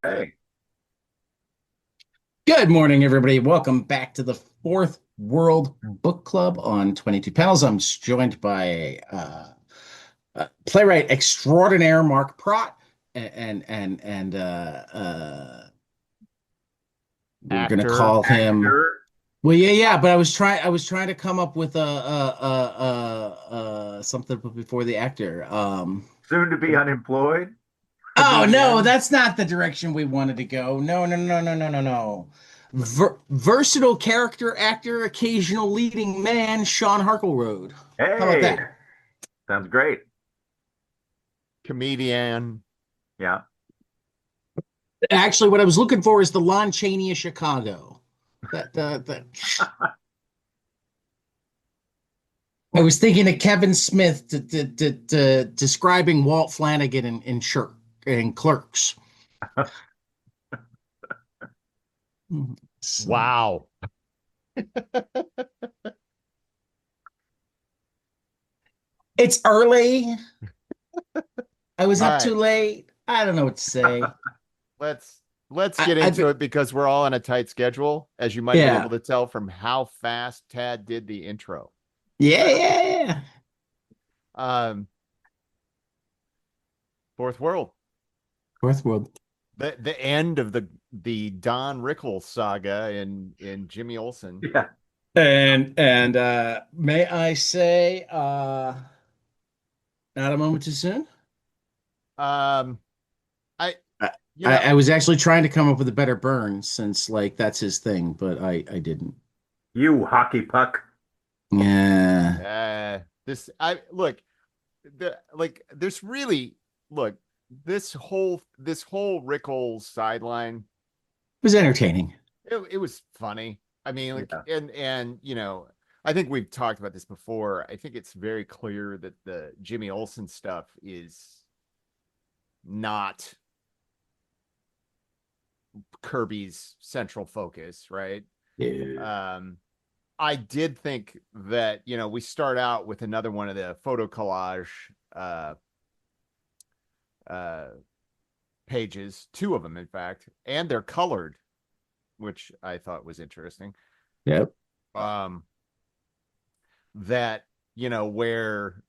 Hey, Good morning, everybody. Welcome back to the Fourth World Book Club on 22 Panels. I'm joined by playwright extraordinaire Mark Pracht, and we're going to Actor. call him. actor, Well, yeah, but I was trying to come up with something before the actor. soon to be unemployed, Oh no, comedian. that's not the direction we wanted to go. No, no, no, no, no, no, no. Versatile character actor, occasional leading man, Sean Harklerode. How about Hey, that? sounds great. Comedian. Yeah. Actually, what I was looking for is the Lon Chaney of Chicago. That I was thinking of Kevin Smith describing Walt Flanagan in Clerks. So, Wow. it's early. I was All up right. too late. I don't know what to say. Let's let's I, get I've into it because we're all on a tight schedule, as you might be able Yeah. to tell from how fast Tad did the intro. Yeah. Um, Fourth World. Fourth World. The end of the Don Rickles saga in Jimmy Olsen. Yeah. And may I say, not a moment too soon. Um, I I, you I know, I was actually trying to come up with a better burn since like that's his thing, but I didn't. You hockey puck. Yeah, it this I look there's really look this whole Rickles sideline. was entertaining. It was funny. I mean, like, Yeah. and I think we've talked about this before. I think it's very clear that the Jimmy Olsen stuff is not Kirby's central focus, right? Yeah. Um, I did think that we start out with another one of the photo collage uh, uh, pages, two of them, in fact, and they're colored, which I thought was interesting. Yep. Um, that where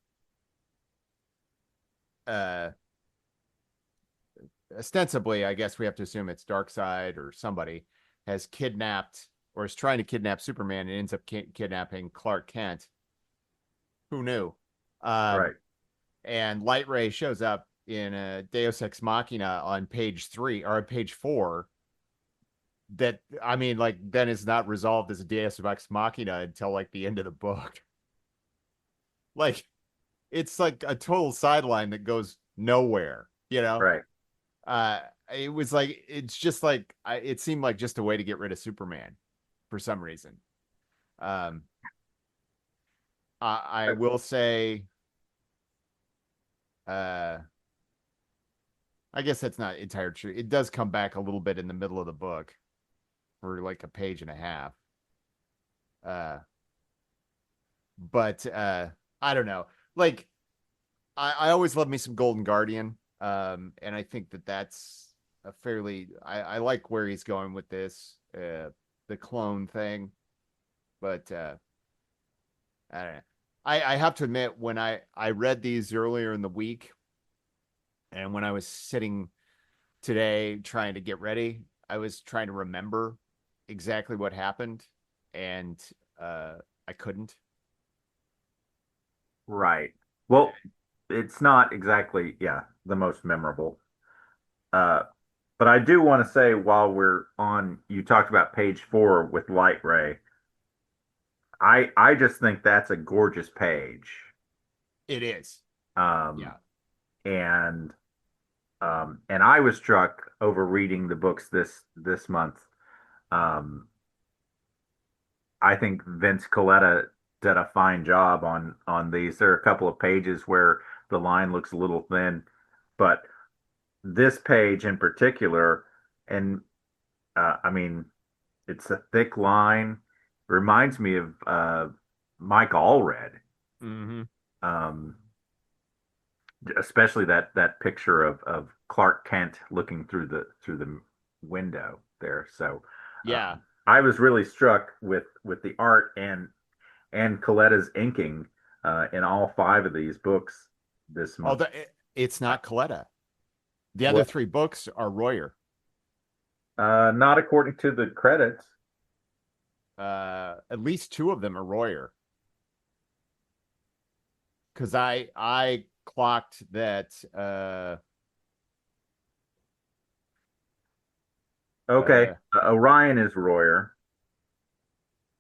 uh ostensibly, I guess we have to assume it's Darkseid or somebody has kidnapped or is trying to kidnap Superman and ends up kidnapping Clark Kent. Who knew? Um, Right. and Light Ray shows up in a Deus Ex Machina on page 3 or on page 4. That, I mean, like, then is not resolved as a Deus Ex Machina until like the end of the book. Like, it's like a total sideline that goes nowhere. Right. Uh, it was like it's just like it seemed like just a way to get rid of Superman for some reason. Um, I will say, uh, I guess that's not entirely true. It does come back a little bit in the middle of the book for like a page and a half. Uh, but I don't know. Like, I always love me some Golden Guardian. And I think that that's a fairly I like where he's going with this, the clone thing. But I don't know. I have to admit, when I read these earlier in the week, and when I was sitting today trying to get ready, I was trying to remember exactly what happened, and uh, I couldn't. Right. Well, it's not exactly, yeah, the most memorable. Uh, but I do want to say while we're on, you talked about page 4 with Light Ray. I just think that's a gorgeous page. It is, Um, yeah. and and I was struck over reading the books this month. Um, I think Vince Coletta did a fine job on these. There are a couple of pages where the line looks a little thin, but this page in particular, and I mean, it's a thick line. Reminds me of Mike Allred, Mm-hmm. um, especially that picture of Clark Kent looking through the window there. So Yeah. I was really struck with the art and Coletta's inking in all five of these books this month. It's not Coletta. The other What? three books are Royer. Not according to the credits. At least two of them are Royer. Because I clocked that Okay, Orion is Royer.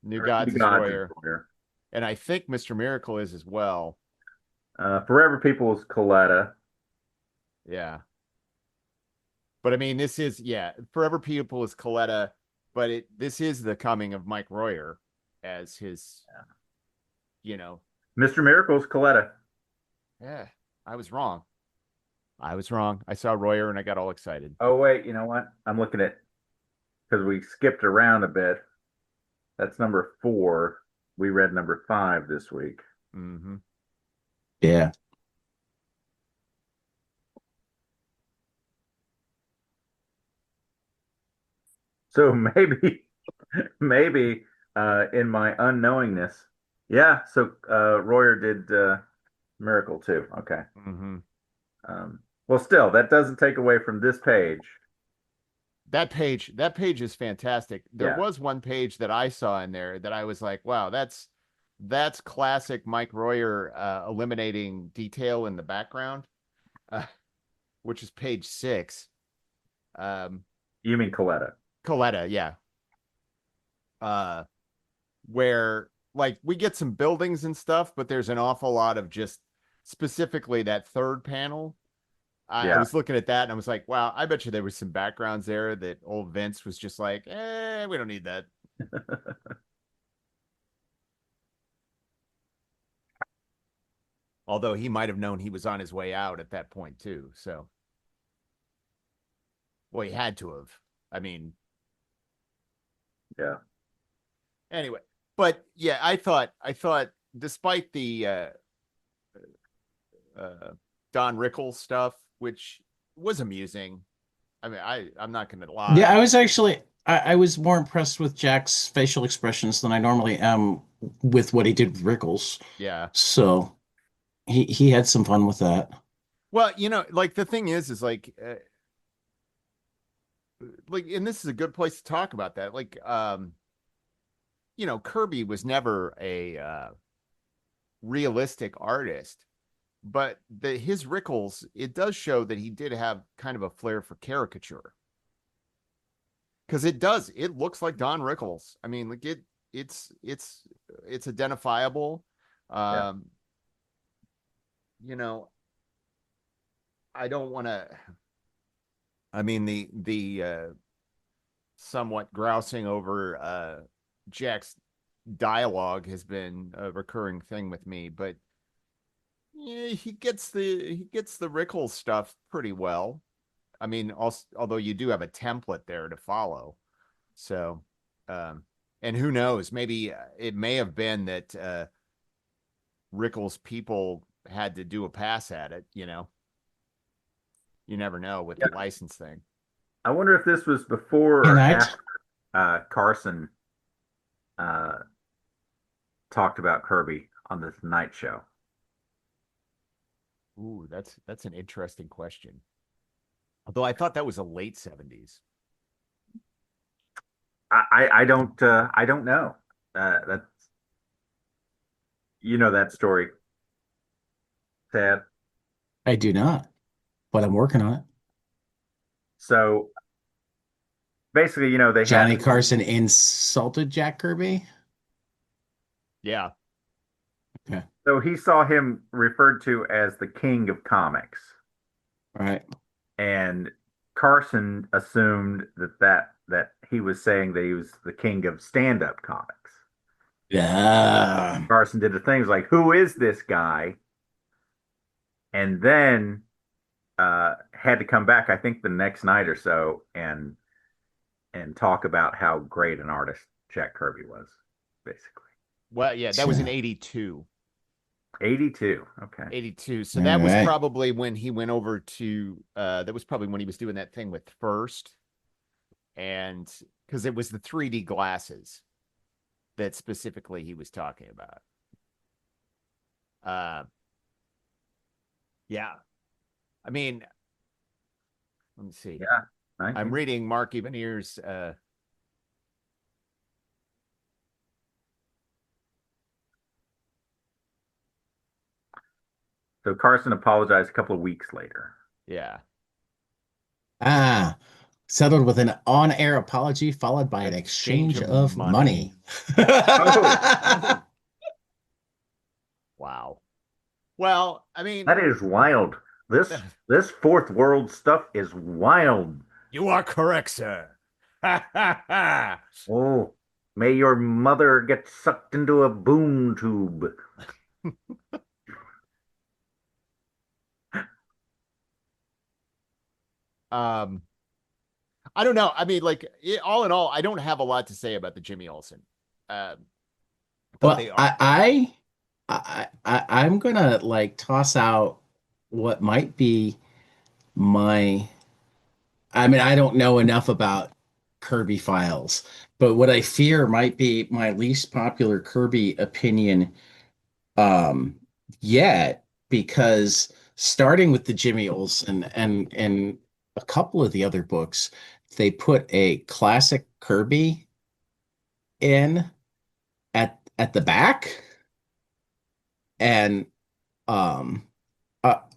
New Or New Gods is Gods is Royer. Royer. And I think Mr. Miracle is as well. Forever People is Coletta. Yeah. But I mean, Forever People is Coletta, but this is the coming of Mike Royer as his, you know. Mr. Miracle is Coletta. Yeah, I was wrong. I saw Royer and I got all excited. Oh wait, you know what? I'm looking at because we skipped around a bit. That's number 4. We read number 5 this week. Mm-hmm. Yeah. So maybe in my unknowingness, yeah. So Royer did Miracle too. Okay. Mm-hmm. Well, still, that doesn't take away from this page. That page is fantastic. There Yeah. was one page that I saw in there that I was like, wow, that's classic Mike Royer eliminating detail in the background, which is page 6. You mean Coletta? Coletta, yeah. Where like we get some buildings and stuff, but there's an awful lot of just specifically that third panel. I Yeah. was looking at that and I was like, wow, I bet you there was some backgrounds there that old Vince was just like, we don't need that. Although he might have known he was on his way out at that point too. So, well, he had to have. I mean, Yeah. anyway, but yeah, I thought despite the Don Rickles stuff, which was amusing. I mean, I'm not going to lie. Yeah, I was more impressed with Jack's facial expressions than I normally am with what he did with Rickles. Yeah. So he had some fun with that. Well, like the thing is like, and this is a good place to talk about that. Like, Kirby was never a realistic artist, but his Rickles, it does show that he did have kind of a flair for caricature. Because it looks like Don Rickles. I mean, like it's identifiable. Yeah. Um, I don't want to. I mean, the somewhat grousing over Jack's dialogue has been a recurring thing with me, but yeah, he gets the Rickles stuff pretty well. I mean, also, although you do have a template there to follow. So, and who knows, maybe it may have been that Rickles people had to do a pass at it, You never know with the license thing. I wonder if this was before And or I after Carson talked about Kirby on the Tonight Show. Ooh, that's an interesting question. Although I thought that was a late 70s. I don't know. That's that story, Ted. I do not, but I'm working on it. So basically, they Johnny had Carson insulted Jack Kirby. Yeah. Okay. so he saw him referred to as the king of comics, All right. and Carson assumed that he was saying that he was the king of stand-up comics. Yeah. Carson did the things like, "Who is this guy?" And then had to come back, I think, the next night or so, and talk about how great an artist Jack Kirby was, basically. Well, yeah, that was in 82. 82. Okay. 82. So All that was right. probably when he went over to that was probably when he was doing that thing with First, and because it was the 3D glasses that specifically he was talking about. Yeah. I mean, let me see. Yeah. I'm 19. reading Mark Evenier's So Carson apologized a couple of weeks later. yeah. Ah, settled with an on-air apology followed by an Exchange exchange of of money. money. Oh, Wow. Well, I mean, that is wild. This fourth world stuff is wild. you are correct, sir. Ha ha ha. Oh, may your mother get sucked into a boom tube. Um, I don't know. I mean, like all in all, I don't have a lot to say about the Jimmy Olsen. Um, but Well, they are. I'm gonna like toss out what might be my. I mean, I don't know enough about Kirby files, but what I fear might be my least popular Kirby opinion um yet, because starting with the Jimmy Olsen and a couple of the other books, they put a classic Kirby in at the back, and um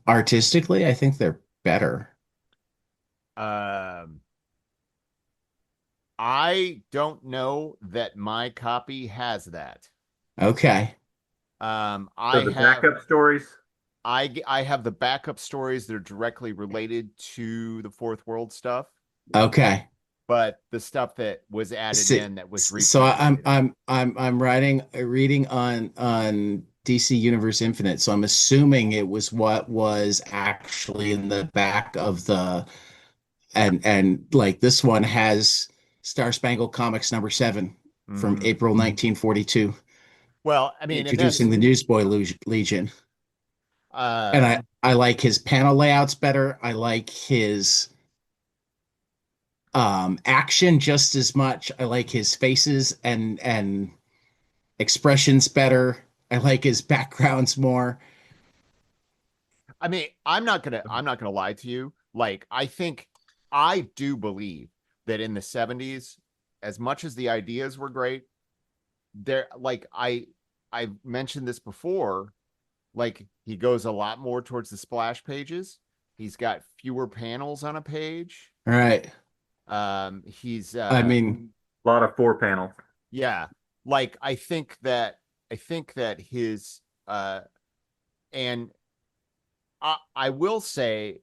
artistically I think they're better. Um, I don't know that my copy has that. Okay. So I the have backup stories. I have the backup stories that are directly related to the Fourth World stuff, Okay. but the stuff that was added See, in that was so reprinted. I'm writing reading on DC Universe Infinite, so I'm assuming it was what was actually in the back of the, and like this one has Star Spangled Comics #7 from Mhm. April 1942, Well, I mean, and introducing that's the Newsboy Legion. And uh I like his panel layouts better. I like his action just as much. I like his faces and expressions better. I like his backgrounds more. I mean, I'm not gonna lie to you. Like, I do believe that in the 70s, as much as the ideas were great, there like I mentioned this before, like he goes a lot more towards the splash pages. He's got fewer panels on a page. All right. He's I mean, A lot of four panels. yeah, like I think that his and I will say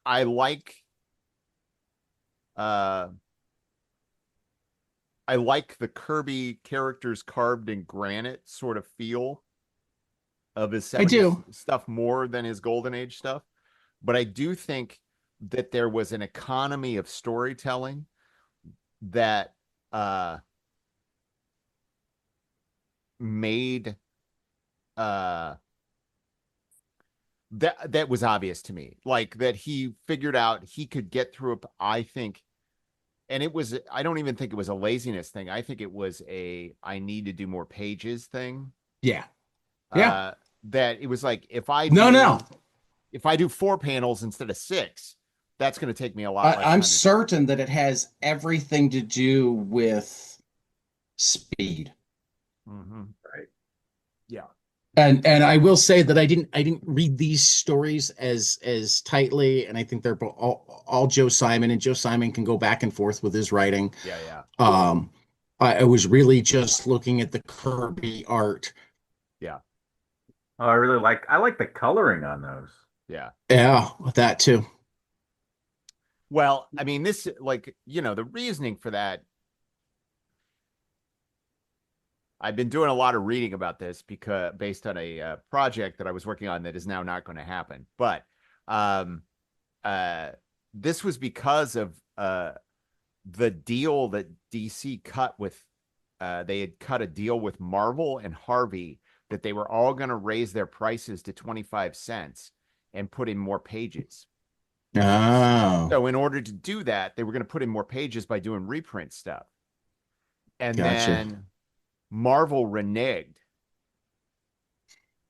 I like uh I like the Kirby characters carved in granite sort of feel of his I 70s do. stuff more than his golden age stuff. But I do think that there was an economy of storytelling that uh made uh that was obvious to me. Like that he figured out he could get through it, I think. And it was, I don't even think it was a laziness thing. I think it was a I need to do more pages thing. Yeah. Yeah. Uh that it was like No, no. if I do 4 panels instead of 6, that's going to take me a lot less I'm time to do. certain that it has everything to do with speed. Mm-hmm. Right. Yeah. And I will say that I didn't read these stories as tightly, and I think they're all Joe Simon, and Joe Simon can go back and forth with his writing. Yeah. Yeah. Um, I was really just looking at the Kirby art. Yeah. Oh, I like the coloring on those. Yeah. Yeah, that too. Well, I mean, this, like, the reasoning for that, I've been doing a lot of reading about this because based on a project that I was working on that is now not going to happen. But um, uh, this was because of the deal that DC cut with, they had cut a deal with Marvel and Harvey that they were all going to raise their prices to 25 cents and put in more pages. Oh, So in order to do that, they were going to put in more pages by doing reprint stuff. And gotcha. then Marvel reneged.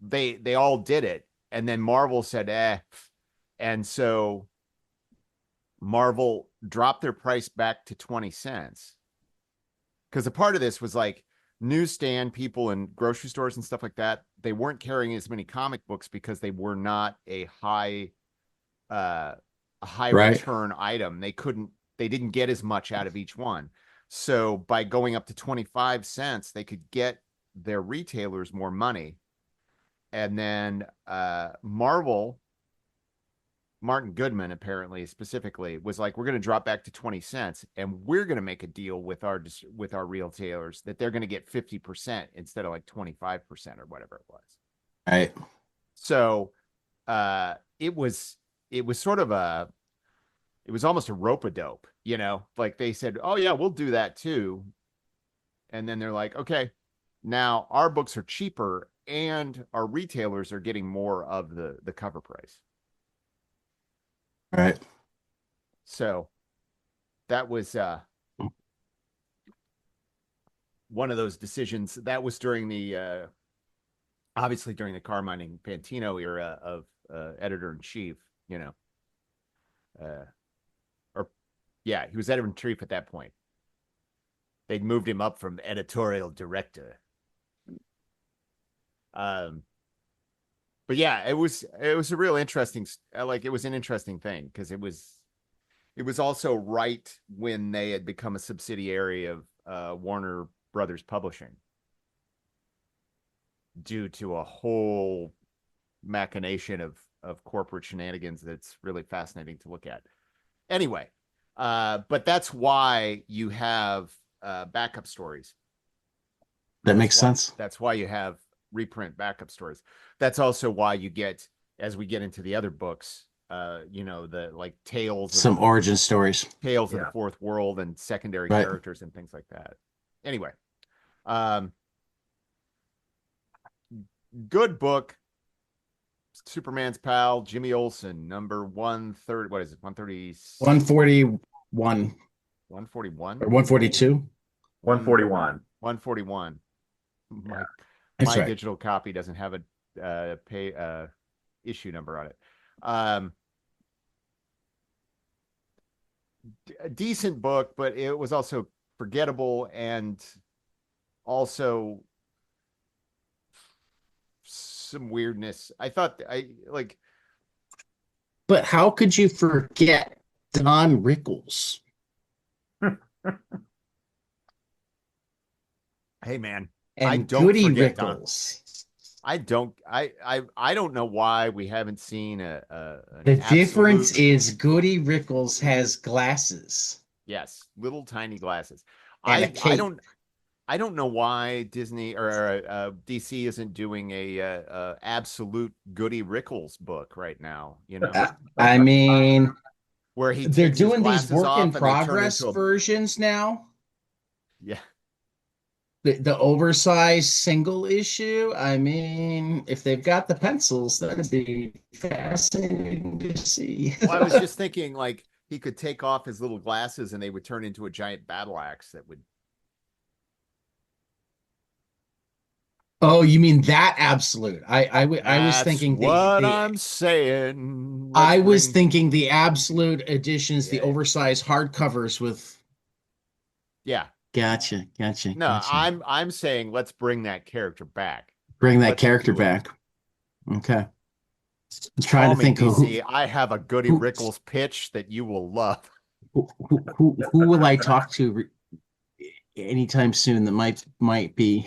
They all did it. And then Marvel said, eh. And so Marvel dropped their price back to 20 cents. Because a part of this was like newsstand people and grocery stores and stuff like that. They weren't carrying as many comic books because they were not a high Right. return item. They didn't get as much out of each one. So by going up to 25 cents, they could get their retailers more money. And then Martin Goodman, apparently, specifically, was like, we're going to drop back to 20 cents and we're going to make a deal with our retailers that they're going to get 50% instead of like 25% or whatever it was. Right. So it was sort of it was almost a rope-a-dope, you know, like they said, oh yeah, we'll do that too. And then they're like, okay, now our books are cheaper and our retailers are getting more of the cover price. Right. So that was one of those decisions. That was during the obviously during the Carmine Infantino era of editor-in-chief, you know. Yeah, he was editor-in-chief at that point. They'd moved him up from editorial director. But yeah, it was a real interesting, like, it was an interesting thing because it was also right when they had become a subsidiary of Warner Brothers Publishing due to a whole machination of corporate shenanigans that's really fascinating to look at. Anyway, but that's why you have backup stories. That makes sense. That's why you have reprint backup stories. That's also why you get, as we get into the other books, you know, the like some origin stories, tales of the Fourth World and secondary characters and things like that. Anyway, good book. Superman's pal, Jimmy Olsen, number 130. What is it? 130. 141. 141 or 142. 141. 141. My That's right. digital copy doesn't have a issue number on it. A decent book, but it was also forgettable and also some weirdness. I thought but how could you forget Don Rickles? Hey man, and I don't Goody forget Rickles. I don't know why we haven't seen the difference is Goody Rickles has glasses. Yes, little tiny glasses. And a cape. I don't know why Disney or DC isn't doing a absolute Goody Rickles book right now. You know, I mean, where they're doing these work in progress versions now. Yeah. The oversized single issue. I mean, if they've got the pencils, that'd be fascinating to see. Well, I was just thinking, like, he could take off his little glasses and they would turn into a giant battle axe that would. Oh, you mean that absolute? I was thinking I'm saying. I was thinking the absolute editions, the oversized hardcovers with. Yeah. Gotcha. No, I'm saying let's bring that character back. Let's character back. Okay. I'm trying to think DC. I have a Goody Rickles pitch that you will love. Who will I talk to anytime soon that might be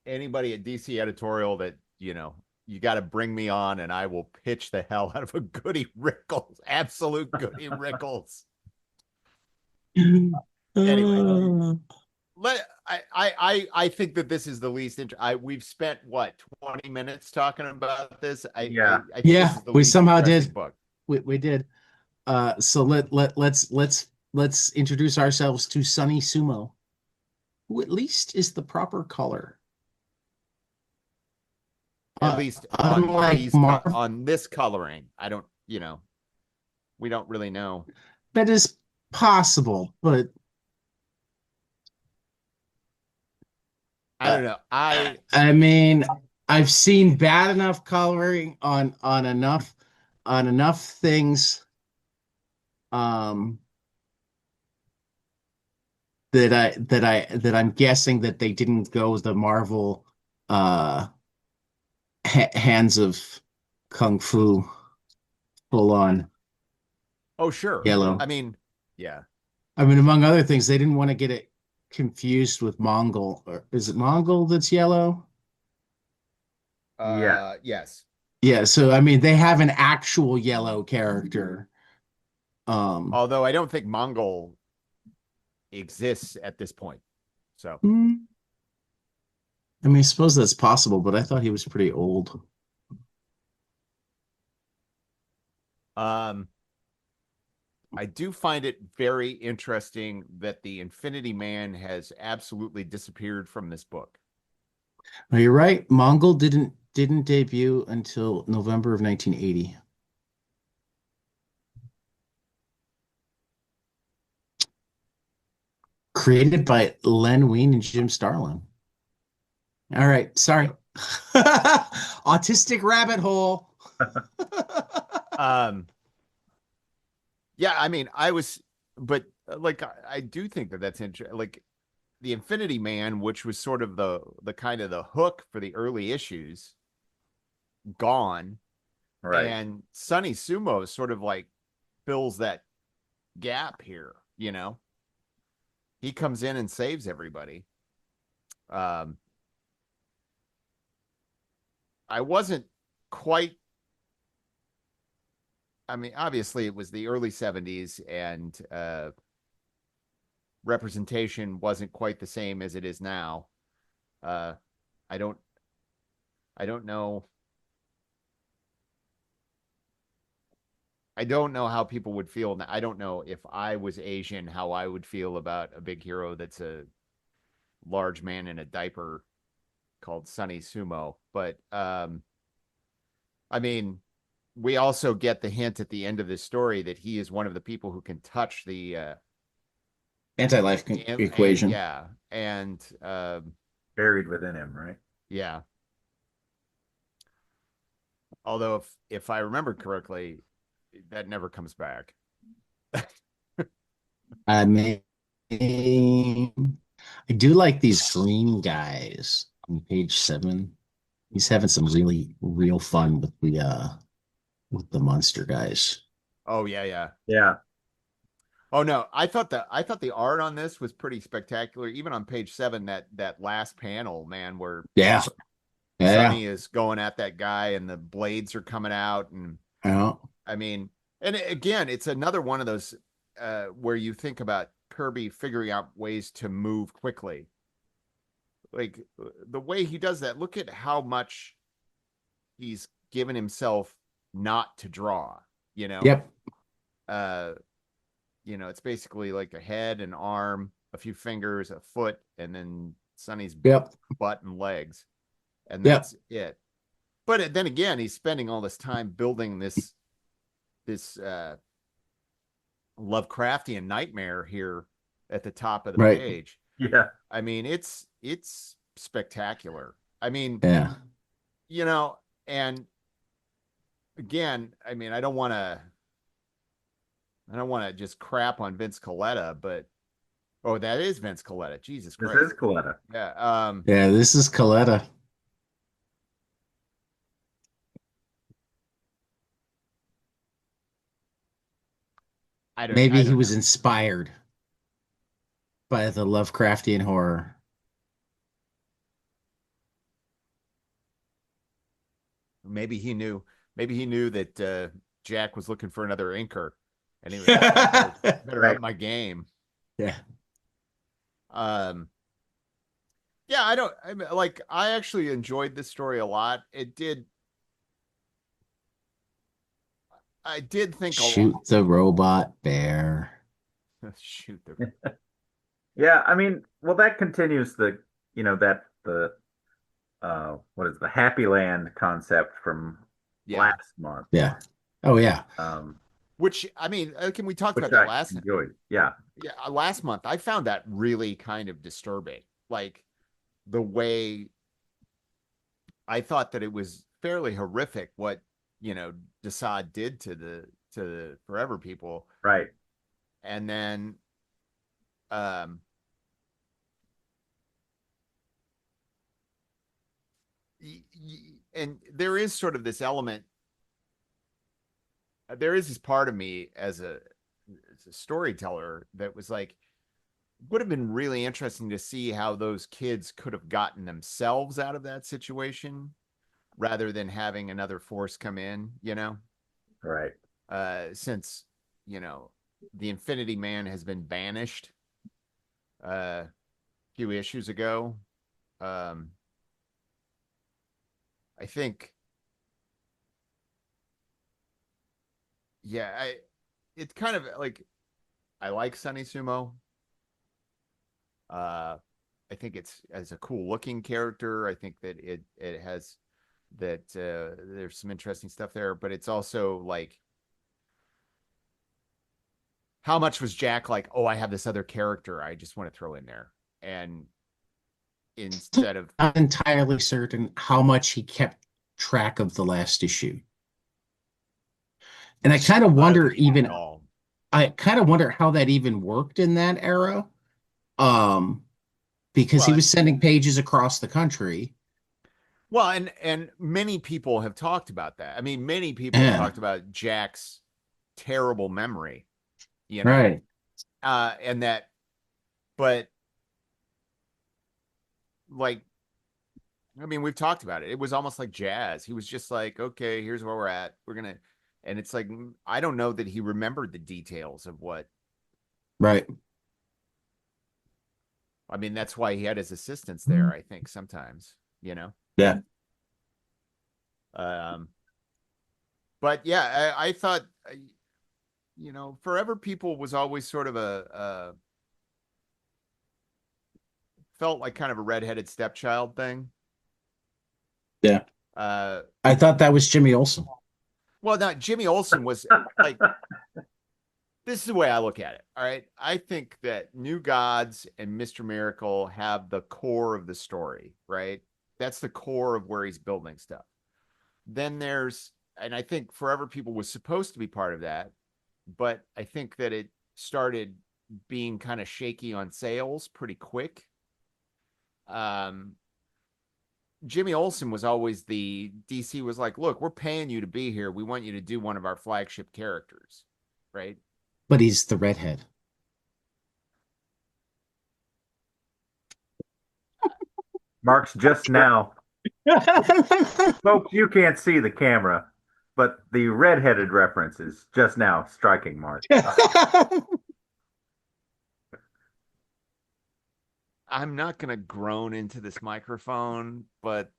anybody at DC editorial that, you know, you got to bring me on and I will pitch the hell out of a Goody Rickles, absolute Goody Rickles. Anyway, I think that this is the least we've spent what 20 minutes talking about this. I think this is the we somehow did book. We did. So let's introduce ourselves to Sunny Sumo. who at least is the proper color. At least Unlike Marvel, on this coloring. I don't, we don't really know. that is possible, but I don't know. I mean, I've seen bad enough coloring on enough things um that I'm guessing that they didn't go the Marvel uh hands of kung fu full on Oh, sure. yellow. I mean, yeah. I mean, among other things, they didn't want to get it confused with Mongol. Or is it Mongol that's yellow? Yeah. Yes. Yeah, so I mean, they have an actual yellow character. Although I don't think Mongol exists at this point. So, I mean, I suppose that's possible, but I thought he was pretty old. I do find it very interesting that the Infinity Man has absolutely disappeared from this book. Well, you're right. Mongol didn't debut until November of 1980. Created by Len Wein and Jim Starlin. All right, sorry. Autistic rabbit hole. Yeah, I mean, but like, I do think that that's interesting. Like, the Infinity Man, which was sort of the kind of the hook for the early issues, gone, Right. and Sonny Sumo sort of like fills that gap here. He comes in and saves everybody. I wasn't quite. I mean, obviously, it was the early 70s, and representation wasn't quite the same as it is now. I don't know. I don't know how people would feel. I don't know if I was Asian, how I would feel about a big hero that's a large man in a diaper called Sonny Sumo. But I mean, we also get the hint at the end of this story that he is one of the people who can touch the Anti-life equation. Yeah, and Buried within him, right? yeah. Although, if I remember correctly, that never comes back. I mean, I do like these green guys on page 7. He's having some really real fun with the monster guys. Oh yeah, yeah. Yeah. Oh no, I thought the art on this was pretty spectacular. Even on page 7, that last panel, man, where Yeah. Sonny is going at that guy and the blades are coming out, and Yeah. I mean, and again, it's another one of those where you think about Kirby figuring out ways to move quickly. Like, the way he does that, look at how much he's given himself not to draw, Yep. It's basically like a head, an arm, a few fingers, a foot, and then Sonny's Yep. butt and legs, and Yep. that's it. But then again, he's spending all this time building this Lovecraftian nightmare here at the top of the Right. page. Yeah. I mean, it's spectacular. I mean, Yeah. And again, I mean, I don't want to just crap on Vince Coletta, but that is Vince Coletta. Jesus Christ. This is Coletta. Yeah. Yeah, this is Coletta. Maybe he was inspired by the Lovecraftian horror. Maybe he knew that Jack was looking for another inker, and he was like, better up my game. Yeah. Yeah, I actually enjoyed this story a lot. I did think Shoot the robot bear. Shoot the Yeah, I mean, well, that continues that the what is the Happy Land concept from Yeah. last month, Yeah. Oh yeah. um, Which, I mean, can we talk which about that I last? enjoyed. Yeah, Yeah, last month I found that really kind of disturbing. Like the way I thought that it was fairly horrific what, you know, Desaad did to the Forever people. right. And then um and there is sort of this element, there is this part of me as a storyteller that was like, would have been really interesting to see how those kids could have gotten themselves out of that situation rather than having another force come in, you know, Right. since, you know, the Infinity Man has been banished a few issues ago. Um, I think, yeah, it's kind of like, I like Sunny Sumo. Uh, I think it's as a cool looking character. I think that it has that there's some interesting stuff there, but it's also like, how much was Jack like, oh, I have this other character I just want to throw in there, and instead of, Not entirely certain how much he kept track of the last issue. And I don't know at all. I kind of wonder how that even worked in that era. Um, because he Well, was sending pages across the country. well, and many people have talked about that. I mean, many people have Yeah, talked about Jack's terrible memory, you know, right. and that, but like, I mean, we've talked about it. It was almost like jazz. He was just like, okay, here's where we're at. We're gonna, and it's like, I don't know that he remembered the details of what. Right. I mean, that's why he had his assistants there. I think sometimes, you know. Yeah. Um, but yeah, I thought, you know, Forever People was always sort of a felt like kind of a redheaded stepchild thing. Yeah. Uh, I thought that was Jimmy Olsen. well, now Jimmy Olsen was like, this is the way I look at it. All right. I think that New Gods and Mr. Miracle have the core of the story, right? That's the core of where he's building stuff. Then there's, and I think Forever People was supposed to be part of that, but I think that it started being kind of shaky on sales pretty quick. Um, Jimmy Olsen was always the DC was like, look, we're paying you to be here. We want you to do one of our flagship characters, right? But he's the redhead. Mark's just now, folks, you can't see the camera, but the redheaded reference is just now striking Mark. I'm not going to groan into this microphone, but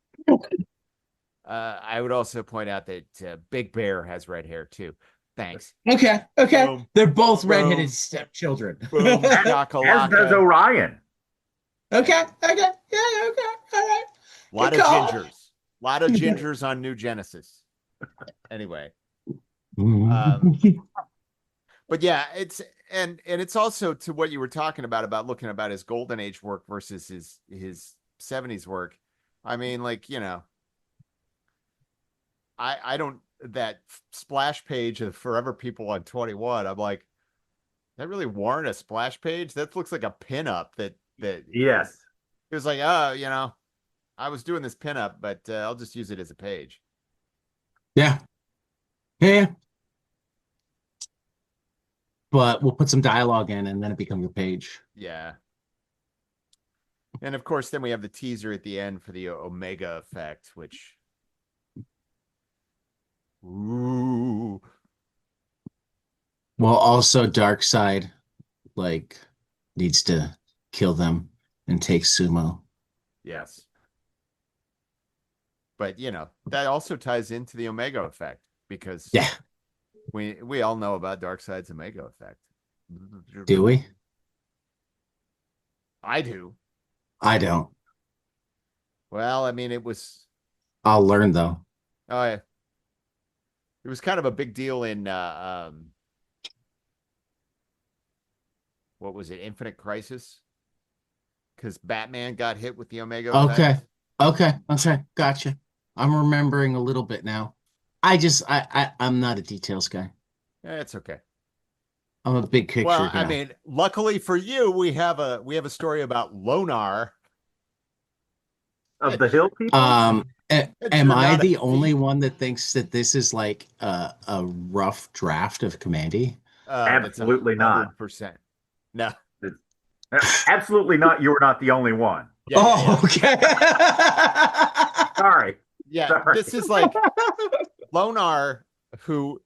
I would also point out that Big Bear has red hair too. Thanks. Okay. Okay. Boom, They're both redheaded boom, stepchildren. boom, As does shakalaka. Orion. Okay. Okay. Yeah. Okay. All right. A Good lot of call. gingers. A lot of gingers on New Genesis. Anyway, um, Mhm. but yeah, it's and it's also to what you were talking about looking about his golden age work versus his 70s work. I mean, like, you know, I don't, that splash page of Forever People on 21. I'm like, that really warrant a splash page? That looks like a pinup that Yes. it was like, oh, you know, I was doing this pinup, but I'll just use it as a page. Yeah. Yeah. But we'll put some dialogue in and then it becomes a page. Yeah. And of course, then we have the teaser at the end for the Omega effect, which, ooh, Well, also Darkseid like needs to kill them and take Sumo. yes. But you know, that also ties into the Omega effect because Yeah. we all know about Darkseid's Omega effect. Do we? I do. I don't. Well, I mean, it was. I'll learn though. Oh, yeah. It was kind of a big deal in what was it, Infinite Crisis? Because Batman got hit with the Omega Okay. effect. Okay. Gotcha. I'm remembering a little bit now. I'm not a details guy. It's okay. I'm a big picture Well, I guy. mean, luckily for you, we have a story about Lonar. Of the Which Hill people? Am you're I not a the only thief. one that thinks that this is like a rough draft of Commandy? That's Absolutely not. 100%. No. It's, absolutely not. You were not the only one. Yeah. Oh, okay. Sorry. Yeah, Sorry. this is like Lonar, who,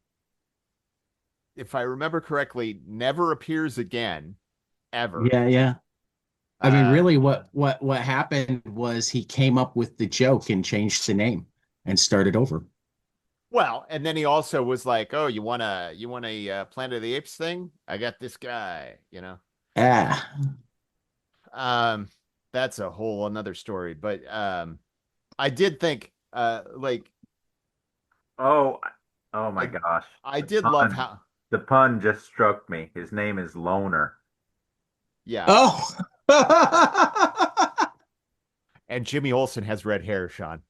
if I remember correctly, never appears again, ever. Yeah. I mean, Uh, really, what happened was he came up with the joke and changed the name and started over. well, and then he also was like, "Oh, you want a Planet of the Apes thing? I got this guy." Ah, Um, that's a whole another story. But I did think, like, Oh, oh my I gosh. I The did love pun, how, the pun just struck me. His name is Loner. yeah. oh, And Jimmy Olsen has red hair, Sean.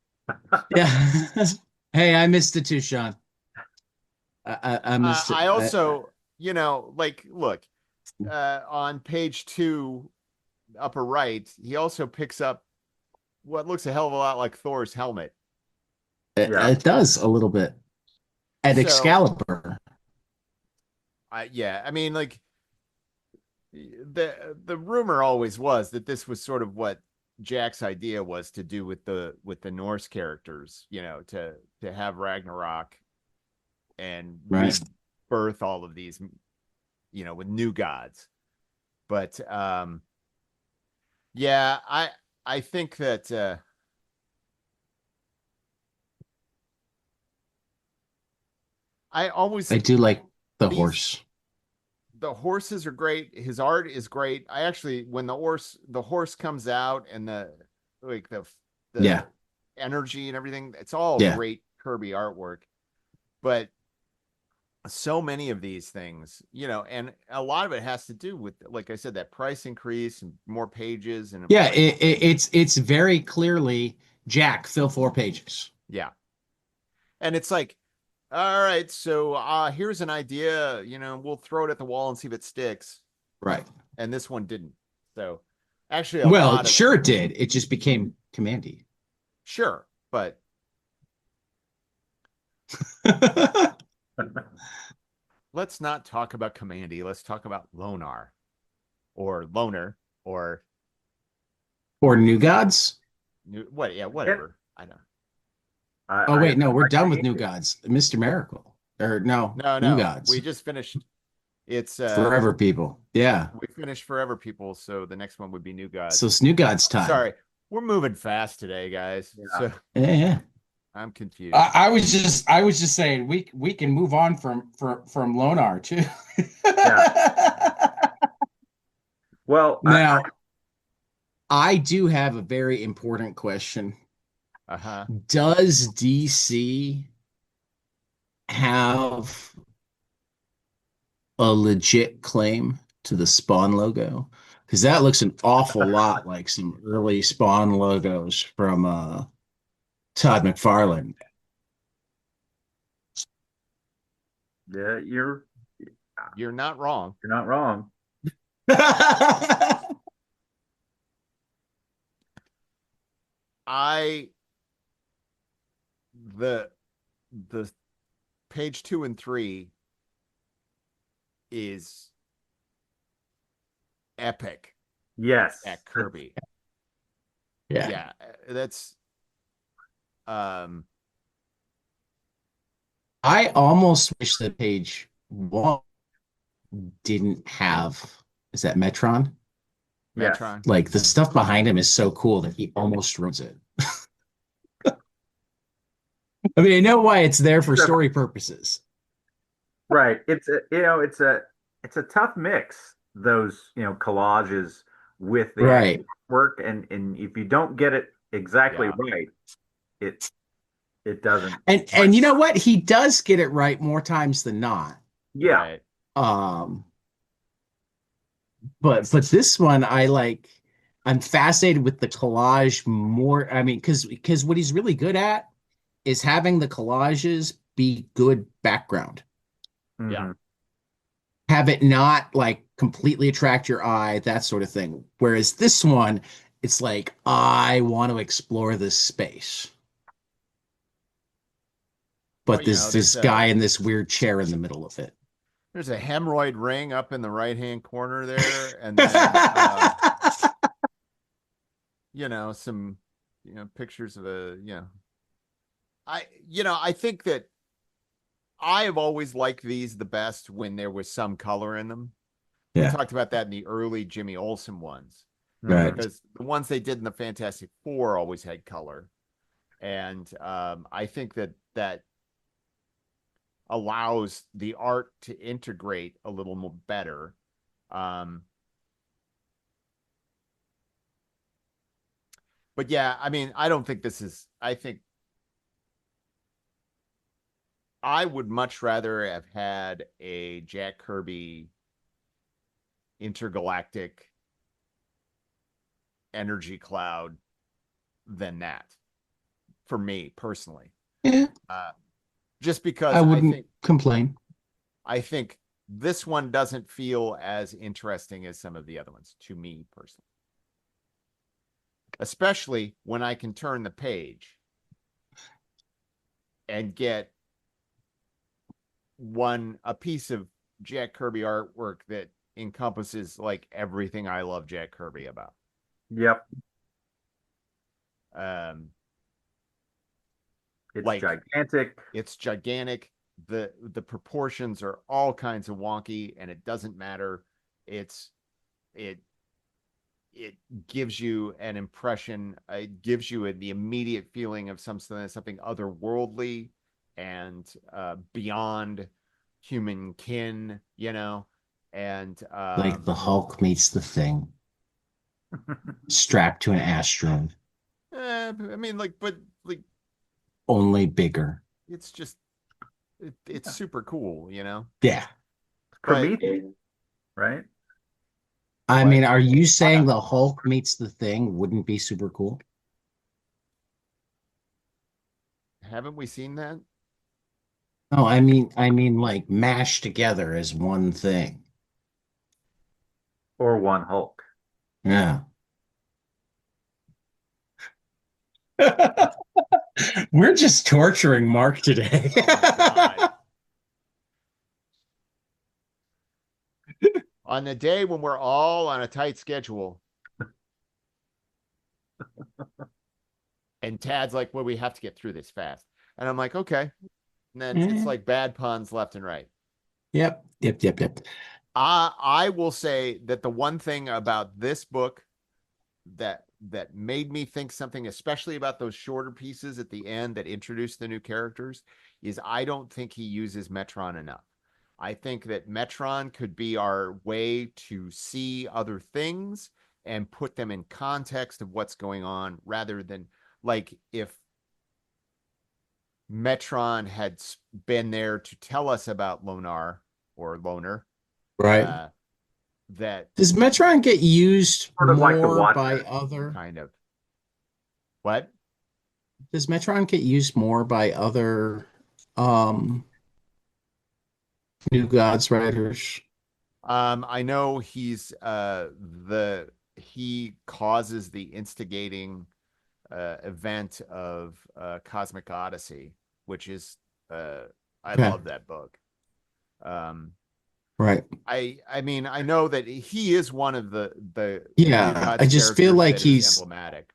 yeah. Hey, I missed it too, Sean. I missed it. I also, like, look, on page 2, upper right, he also picks up what looks a hell of a lot like Thor's helmet. Yeah. It does a little bit. At So, Excalibur. yeah, I mean, like, the rumor always was that this was sort of what Jack's idea was to do with the Norse characters, to have Ragnarok and Right. rebirth all of these, with new gods. But yeah, I think that I always I do like the these horse. the horses are great. His art is great. I actually, when the horse comes out and like the Yeah. energy and everything, it's all Yeah. great Kirby artwork. But so many of these things, and a lot of it has to do with, like I said, that price increase and more pages and Yeah, like, it's very clearly Jack, fill 4 pages. yeah. And it's like, all right, so here's an idea, we'll throw it at the wall and see if it sticks. Right. And this one didn't. So actually a Well, lot of sure it did. It just became Commandy. sure, but let's not talk about Commandy. Let's talk about Lonar or Loner or Or New Gods. what? Yeah, Yeah, whatever. I don't. Oh, I wait, have no, no we're done with idea New either. Gods. Mr. Miracle. Or no, No, New no. We Gods. just finished. It's Forever People. Yeah. we finished Forever People, so the next one would be New So Gods. it's New Gods time. Sorry, we're moving fast today, guys. Yeah. So Yeah. I'm confused. I was just saying we can move on from Lonar too. Yeah. Well, Now, I do have a very important question. Uh-huh. Does DC have a legit claim to the Spawn logo? Because that looks an awful lot like some early Spawn logos from Todd McFarlane. yeah, You're not wrong. you're not wrong. I the page 2 and 3 is epic Yes. at Kirby. Yeah. Yeah, that's um I almost wish that page one didn't have, is that Metron? Yes. Metron. Like the stuff behind him is so cool that he almost ruins it. I mean, I know why it's there for story purposes. Right. It's a, it's a tough mix, those, collages with the Right. work, and if you don't get it exactly Yeah. right, it it doesn't. And you know what? He does get it right more times than not. Yeah, Right. Um, but this one I like. I'm fascinated with the collage more. I mean, because what he's really good at is having the collages be good background. Yeah. mhm. Have it not like completely attract your eye, that sort of thing. Whereas this one, it's like, I want to explore this space. Well, But there's there's this guy in this weird chair in the middle of it. a hemorrhoid ring up in the right-hand corner there, and then some pictures of I think that I have always liked these the best when there was some color in them. We Yeah, talked about that in the early Jimmy Olsen ones, right. Mhm. because the ones they did in the Fantastic Four always had color. And I think that allows the art to integrate a little more better. Um, but yeah, I mean, I don't think I think I would much rather have had a Jack Kirby intergalactic energy cloud than that, for me personally. Yeah, Uh, just I because wouldn't complain. I think this one doesn't feel as interesting as some of the other ones to me personally. Especially when I can turn the page and get a piece of Jack Kirby artwork that encompasses like everything I love Jack Kirby about. Yep, Um, it's like gigantic. it's gigantic. The proportions are all kinds of wonky, and it doesn't matter. It's it it gives you an impression. It gives you the immediate feeling of something otherworldly and beyond human kin. And Like the Hulk meets the Thing, strapped to an asteroid, I mean, but like only bigger. it's just it's super cool. Yeah. But Prometheus, right? I what mean, are you saying the Hulk meets the Thing wouldn't be super cool? haven't we seen that? Oh, I mean, like mashed together as one thing. Or one Hulk. Yeah. We're just torturing Mark today. Oh my god! On the day when we're all on a tight schedule, and Tad's like, "Well, we have to get through this fast," and I'm like, "Okay." And then it's like bad puns left and right. Yep, yep, yep, yep. I will say that the one thing about this book that made me think something, especially about those shorter pieces at the end that introduce the new characters, is I don't think he uses Metron enough. I think that Metron could be our way to see other things and put them in context of what's going on, rather than like if Metron had been there to tell us about Lonar or Loner, Right. uh, that Does Metron get used Sort of like the more by Watcher. other? kind of what? Does Metron get used more by other um New Gods writers? I know he causes the instigating event of Cosmic Odyssey, which is I Okay. love that book. Um, Right. I mean, I know that he is one of the New Yeah, I Gods just feel characters like that is he's emblematic.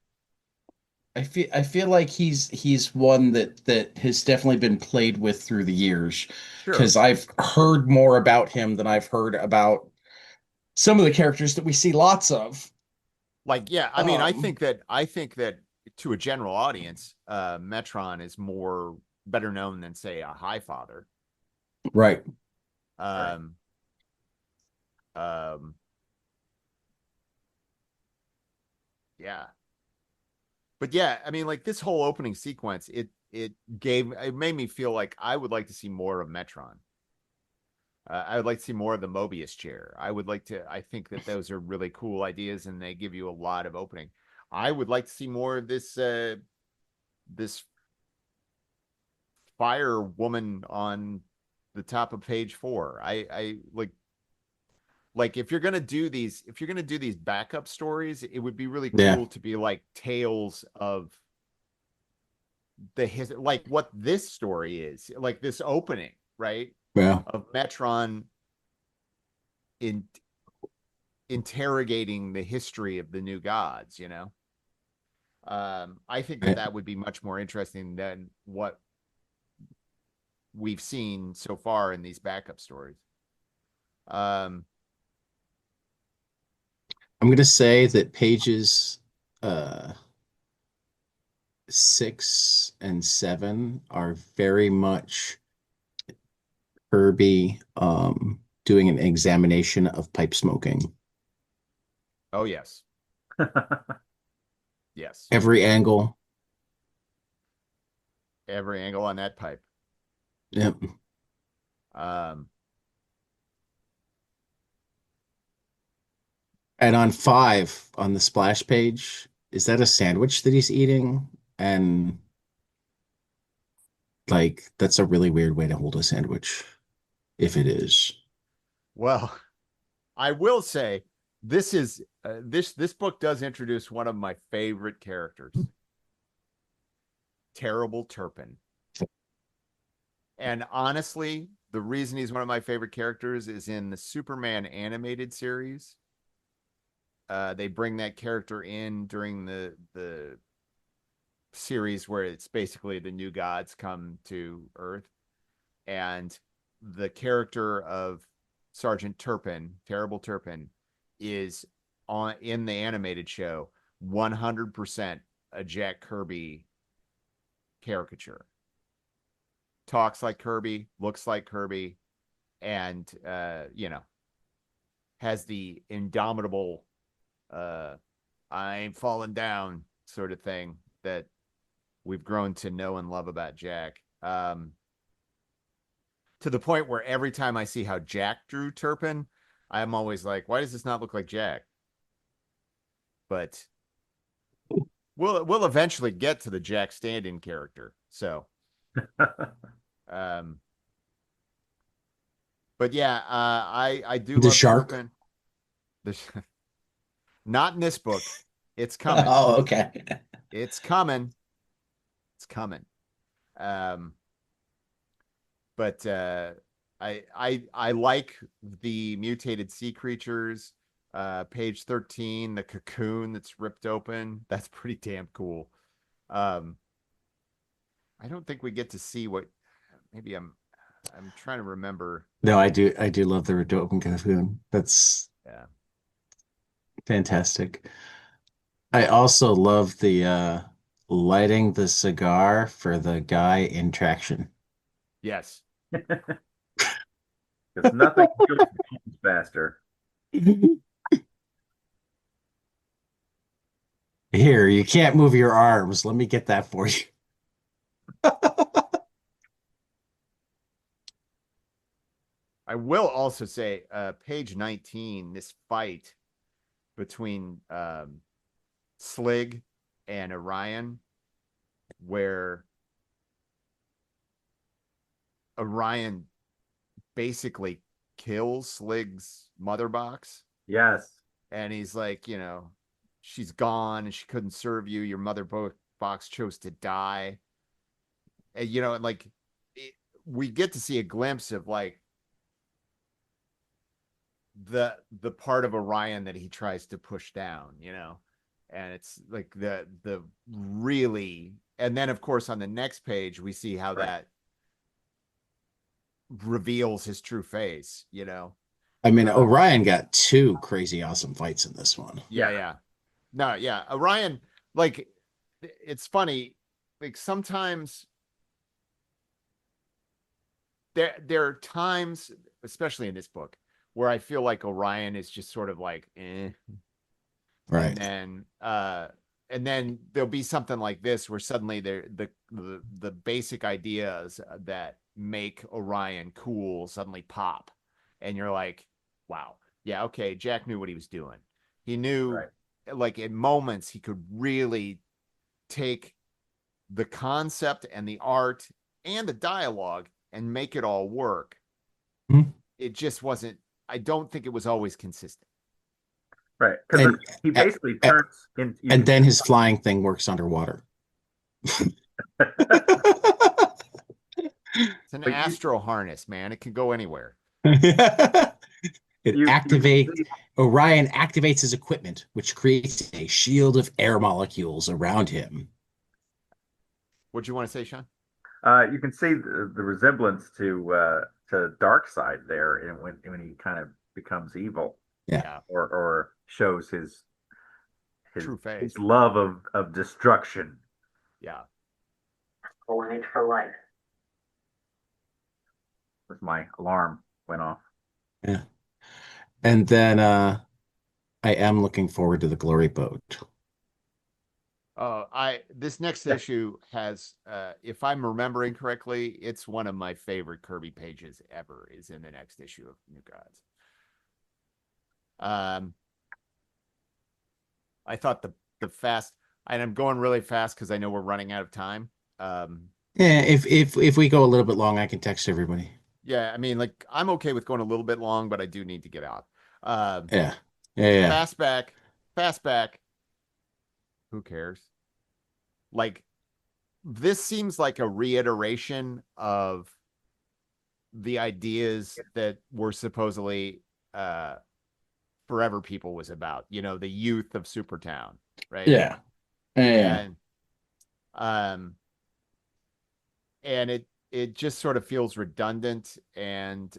I feel like he's one that has definitely been played with through the years Sure. because I've heard more about him than I've heard about some of the characters that we see lots of. Like, yeah, I mean, Um, I think that to a general audience, Metron is more better known than, say, a High Father. right. Right. Um, um, Yeah. But yeah, I mean, like this whole opening sequence, it made me feel like I would like to see more of Metron. I would like to see more of the Mobius chair. I think that those are really cool ideas and they give you a lot of opening. I would like to see more of this fire woman on the top of page 4. I like if you're gonna do these backup stories, it would be really Yeah. cool to be like tales of like what this story is, like this opening, right? Yeah. Of Metron in interrogating the history of the new gods, you know. I think that Right. that would be much more interesting than what we've seen so far in these backup stories. Um, I'm gonna say that pages uh 6 and 7 are very much Kirby doing an examination of pipe smoking. oh yes, yes, Every angle. every angle on that pipe. Yep. Um, And on 5 on the splash page, is that a sandwich that he's eating? And like that's a really weird way to hold a sandwich, if it is. well, I will say this book does introduce one of my favorite characters, Terrible Turpin. And honestly, the reason he's one of my favorite characters is in the Superman animated series. They bring that character in during the series where it's basically the new gods come to Earth, and the character of Sergeant Turpin, Terrible Turpin, is on in the animated show 100% a Jack Kirby caricature. Talks like Kirby, looks like Kirby, and has the indomitable I ain't falling down sort of thing that we've grown to know and love about Jack. To the point where every time I see how Jack drew Turpin, I'm always like, why does this not look like Jack? But we'll eventually get to the Jack stand-in character. So um but yeah, I do The love shark. Turpin. The, not in this book. It's coming. Oh, okay. It's coming. It's coming. Um but I like the mutated sea creatures. Page 13, the cocoon that's ripped open. That's pretty damn cool. Um, I don't think we get to see what maybe I'm trying to remember. No, I do love the Redoken Cocoon. That's Yeah. fantastic. I also love the lighting the cigar for the guy in traction. Yes. Because nothing goes faster. Here, you can't move your arms. Let me get that for you. I will also say page 19, this fight between Slig and Orion, where Orion basically kills Slig's mother box. Yes. And he's like, she's gone and she couldn't serve you. Your mother box chose to die. And, and like we get to see a glimpse of like the part of Orion that he tries to push down, and it's like the really, and then of course on the next page we see how Right. that reveals his true face, I mean, Orion got 2 crazy awesome fights in this one. Yeah. No, yeah. Orion, like, it's funny. Like, sometimes there are times, especially in this book, where I feel like Orion is just sort of like, Right. And then there'll be something like this where suddenly the basic ideas that make Orion cool suddenly pop, and you're like, wow, yeah, okay, Jack knew what he was doing. He knew, Right. like, in moments he could really take the concept and the art and the dialogue and make it all work. Mhm. It just wasn't. I don't think it was always consistent. Right. Because And he basically turns in. You and can then his flying thing works underwater. It's an but astro harness, man. It can go anywhere. It you can activates see Orion activates his equipment, which creates a shield of air molecules around him. What'd you want to say, Sean? you can see the resemblance to Dark Side there, and when he kind of becomes evil, Yeah. Yeah, or shows his true his face. love of destruction. Yeah. Light for life. As my alarm went off. Yeah. And then I am looking forward to the glory boat. This next Yeah. issue has, if I'm remembering correctly, it's one of my favorite Kirby pages ever. Is in the next issue of New Gods. I thought the fast, and I'm going really fast because I know we're running out of time. Yeah, if we go a little bit long, I can text everybody. Yeah, I mean, like, I'm okay with going a little bit long, but I do need to get out. Yeah. Yeah. Fast back, fast back. Who cares? Like, this seems like a reiteration of the ideas that were supposedly Forever People was about, the youth of Supertown, right? Yeah. Yeah. And um and it just sort of feels redundant, and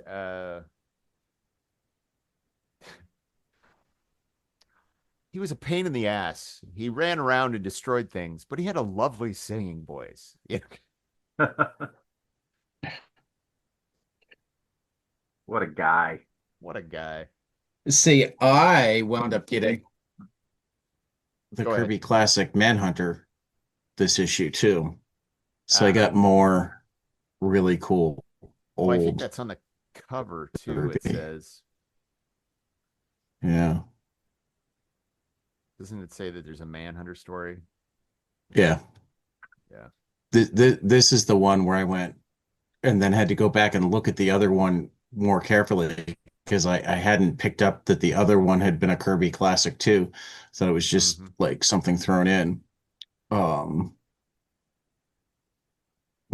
he was a pain in the ass. He ran around and destroyed things, but he had a lovely singing voice. Yeah. What a guy. What a guy. See, I wound up getting the Go ahead. Kirby Classic Manhunter this issue too. So I Uh-huh. got more really cool Well, I think old that's on the cover too. It Kirby. says, Yeah. doesn't it say that there's a Manhunter story? Yeah. Yeah. This is the one where I went and then had to go back and look at the other one more carefully because I hadn't picked up that the other one had been a Kirby Classic too. So it was just like something thrown in. But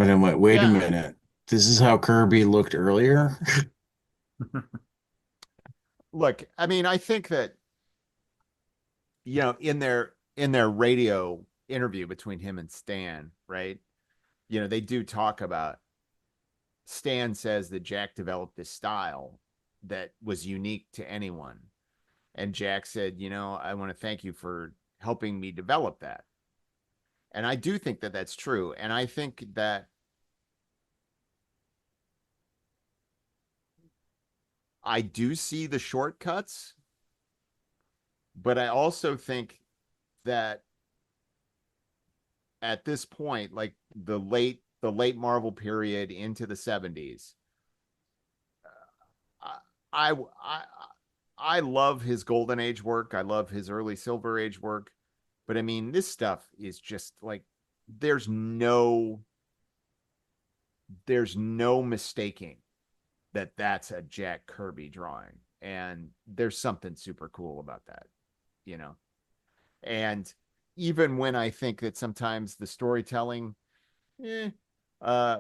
I went, wait a Yeah. minute. This is how Kirby looked earlier. Look, I mean, I think that, in their radio interview between him and Stan, right? They do talk about, Stan says that Jack developed this style that was unique to anyone. And Jack said, I want to thank you for helping me develop that. And I do think that that's true. And I think that I do see the shortcuts, but I also think that at this point, like the late Marvel period into the 70s, I I I love his Golden Age work. I love his early Silver Age work. But I mean, this stuff is just like, there's no there's no mistaking that that's a Jack Kirby drawing. And there's something super cool about that, you know. And even when I think that sometimes the storytelling uh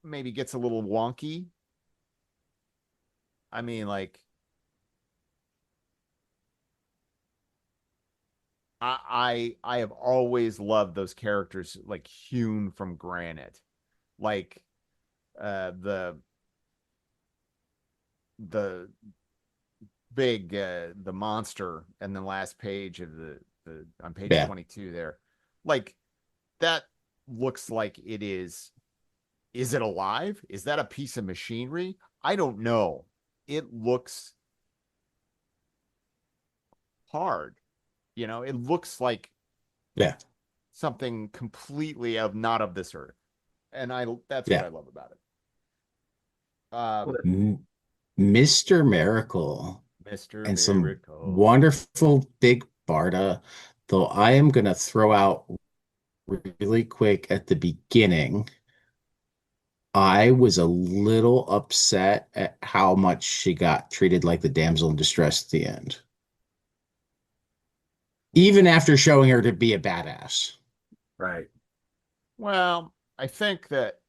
maybe gets a little wonky, I mean, like, I have always loved those characters like hewn from granite, like the big the monster and the last page of the on page Yeah. 22 there, like, that looks like it is it alive? Is that a piece of machinery? I don't know. It looks hard. You know, it looks like Yeah. something completely not of this earth. And that's what Yeah. I love about it. Mr. Miracle Mr. and some Miracle. wonderful big Barda, though I am going to throw out really quick at the beginning. I was a little upset at how much she got treated like the damsel in distress at the end, even after showing her to be a badass. Right. Well, I think that,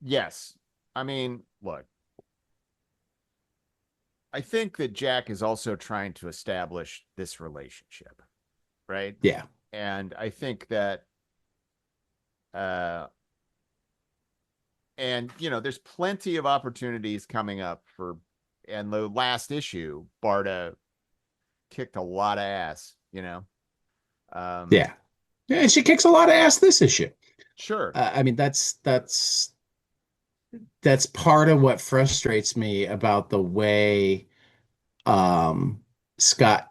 yes. I mean, look, I think that Jack is also trying to establish this relationship, right? Yeah. And I think that, uh, and there's plenty of opportunities coming up and the last issue, Barda kicked a lot of ass, Yeah. Yeah, and she kicks a lot of ass this issue. Sure. I mean, that's part of what frustrates me about the way Scott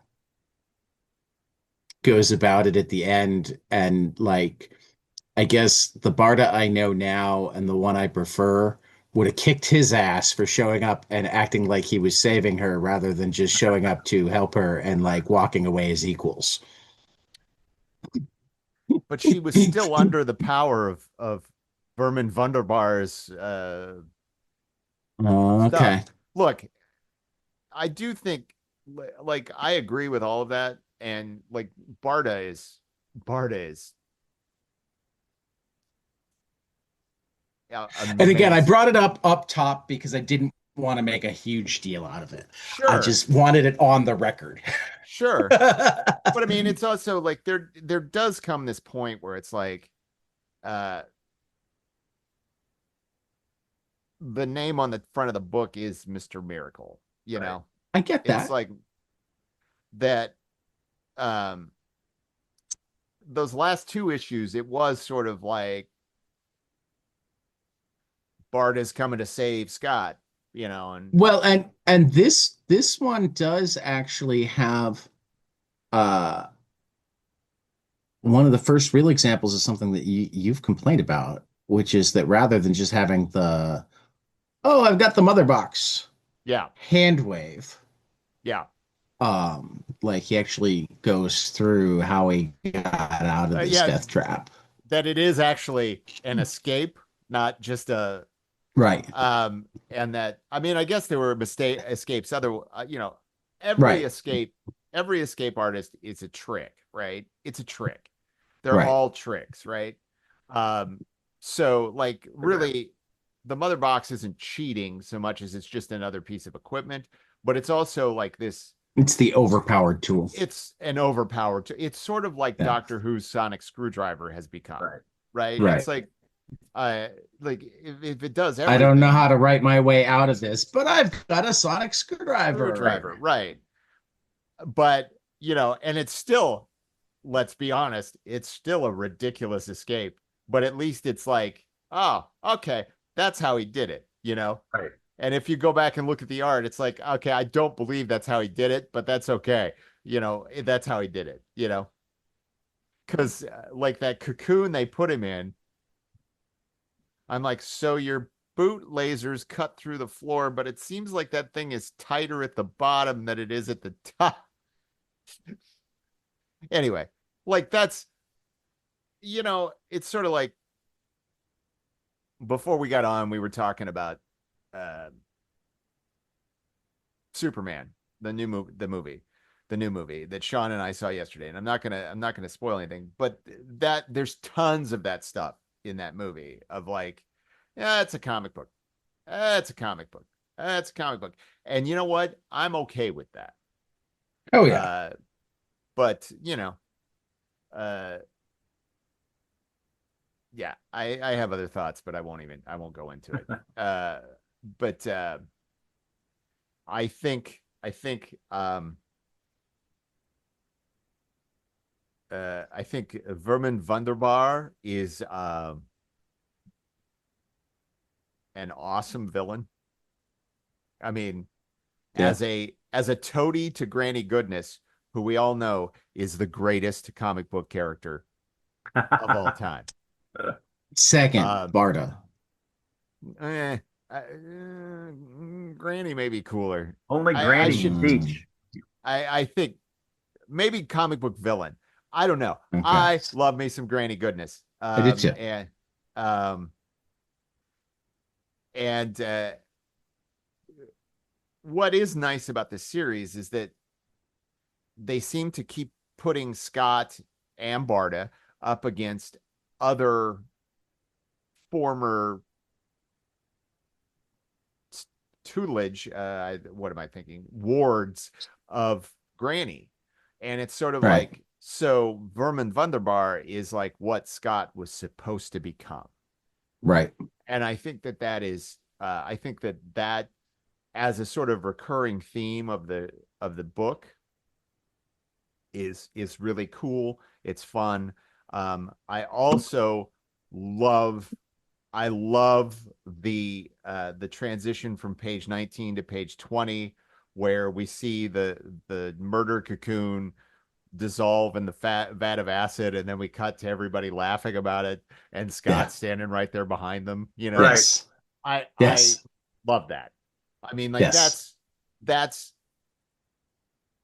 goes about it at the end. And like, I guess the Barda I know now and the one I prefer would have kicked his ass for showing up and acting like he was saving her rather than just showing up to help her and like walking away as equals. But she was still under the power of Vermin Wunderbar's stuff. Okay. Look, I do think, like, I agree with all of that, and like Barda is And again, I amazing. brought it up top because I didn't want to make a huge deal out of it. I Sure, just wanted it on the record. sure. But I mean, it's also like there does come this point where it's like, uh, the name on the front of the book is Mr. Miracle. Right. I get It's that. like that. Um, those last two issues, it was sort of like Bart is coming to save Scott, and Well, and this one does actually have uh one of the first real examples of something that you've complained about, which is that rather than just having the oh, I've got the mother box yeah, hand wave, yeah, like he actually goes through how he got out of this yeah, death trap. that it is actually an escape, not just a Right. and that, I mean, I guess there were escapes other, every Right. escape every escape artist is a trick, right? It's a trick. They're Right. all tricks, right? um so like really the mother box isn't cheating so much as it's just another piece of equipment, but it's also like this, It's the overpowered tool. it's an overpowered, it's sort of like Yeah. Doctor Who's sonic screwdriver has become, Right. right? Right. It's like if it does I don't know everything, how to write my way out of this, but I've got a sonic screwdriver, screwdriver. right? But and it's still, let's be honest, it's still a ridiculous escape, but at least it's like, oh, okay, that's how he did it. Right. And if you go back and look at the art, it's like, okay, I don't believe that's how he did it, but that's okay. That's how he did it. Because like that cocoon they put him in, I'm like, so your boot lasers cut through the floor, but it seems like that thing is tighter at the bottom than it is at the top. Anyway, like that's, it's sort of like before we got on, we were talking about uh, Superman, the new movie that Sean and I saw yesterday. And I'm not gonna spoil anything, but that there's tons of that stuff in that movie of like, yeah, it's a comic book. It's a comic book. It's a comic book. And you know what? I'm okay with that. Oh yeah. But uh, yeah, I have other thoughts, but I won't go into it. But I think Vermin Wunderbar is an awesome villain. I mean, Yeah. as a toady to Granny Goodness, who we all know is the greatest comic book character of all time. Second, Um, Barda. eh, Granny may be cooler. Only I Granny should. can teach. I think maybe comic book villain. I don't know. Okay. I love me some Granny goodness. I did too. And what is nice about this series is that they seem to keep putting Scott and Barda up against other former tutelage, what am I thinking? Wards of Granny. And it's sort of Right. like, so Vermin Wunderbar is like what Scott was supposed to become. Right. And I think that is, I think that as a sort of recurring theme of the book is really cool. It's fun. I also love the transition from page 19 to page 20, where we see the murder cocoon dissolve in the vat of acid, and then we cut to everybody laughing about it, and Scott standing right there behind them. You know, Right. Yes. I Yes. love that. I mean, like Yes. that's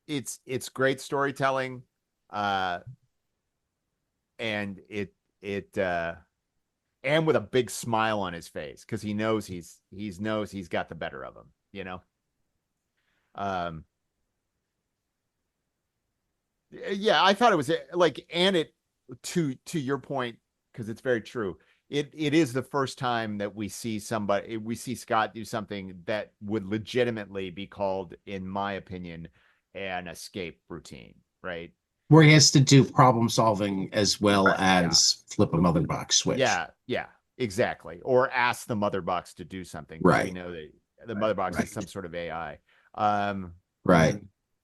it's great storytelling, and it and with a big smile on his face, because he knows he's got the better of him, you know. Yeah, I thought it was like, and it to your point, because it's very true. It is the first time that we see Scott do something that would legitimately be called, in my opinion, an escape routine, right? Where he has to do problem solving as well Right. as flip a mother box switch. Yeah, exactly. Or ask the mother box to do something. Right. We know that the mother box Right. is some sort of AI. Right.